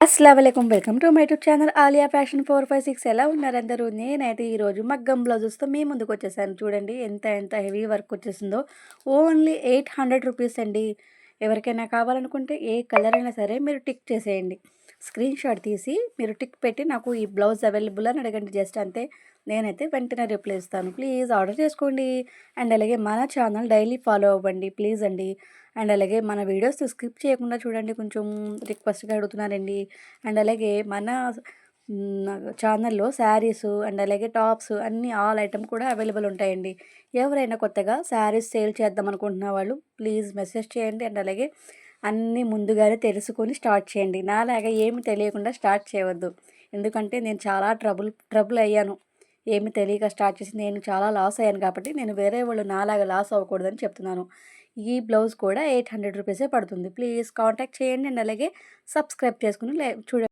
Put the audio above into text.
అస్సలాముఅలైకుం. Welcome to my YouTube channel Aliya fashion 456. ఎలా ఉన్నారు అందరూ? నేనైతే ఈరోజు మగ్గం బ్లౌజెస్తో మీ ముందుకు వచ్చేసాను. చూడండి ఎంత హెవీ వర్క్ వచ్చేసిందో. ఓన్లీ 800 రూపీస్ అండి. ఎవరికైనా కావాలనుకుంటే ఏ కలర్ అయినా సరే మీరు టిక్ చేసేయండి. స్క్రీన్ షాట్ తీసి మీరు టిక్ పెట్టి నాకు ఈ బ్లౌజ్ అవైలబుల్ అని అడగండి. జస్ట్ అంతే, నేనైతే వెంటనే రిప్లై ఇస్తాను. ప్లీజ్ ఆర్డర్ చేసుకోండి. అండ్ అలాగే మన ఛానల్ డైలీ ఫాలో అవ్వండి ప్లీజ్ అండి. అండ్ అలాగే మన వీడియోస్ స్కిప్ చేయకుండా చూడండి, కొంచెం రిక్వెస్ట్గా అడుగుతున్నానండి. అండ్ అలాగే మన ఛానల్లో శారీస్ అండ్ అలాగే టాప్స్ అన్నీ ఆల్ ఐటమ్ కూడా అవైలబుల్ ఉంటాయండి. ఎవరైనా కొత్తగా శారీస్ సేల్ చేద్దాం అనుకుంటున్న వాళ్ళు ప్లీజ్ మెసేజ్ చేయండి. అండ్ అలాగే అన్నీ ముందుగానే తెలుసుకొని స్టార్ట్ చేయండి. నాలాగా ఏమి తెలియకుండా స్టార్ట్ చేయవద్దు. ఎందుకంటే నేను చాలా ట్రబుల్ అయ్యాను. ఏమి తెలియక స్టార్ట్ చేసి నేను చాలా లాస్ అయ్యాను కాబట్టి నేను వేరే వాళ్ళు నాలాగా లాస్ అవ్వకూడదని చెప్తున్నాను. ఈ బ్లౌజ్ కూడా 800 రూపీసే పడుతుంది. ప్లీజ్ కాంటాక్ట్ చేయండి. అండ్ అలాగే సబ్స్క్రైబ్ చేసుకుని చూడండి.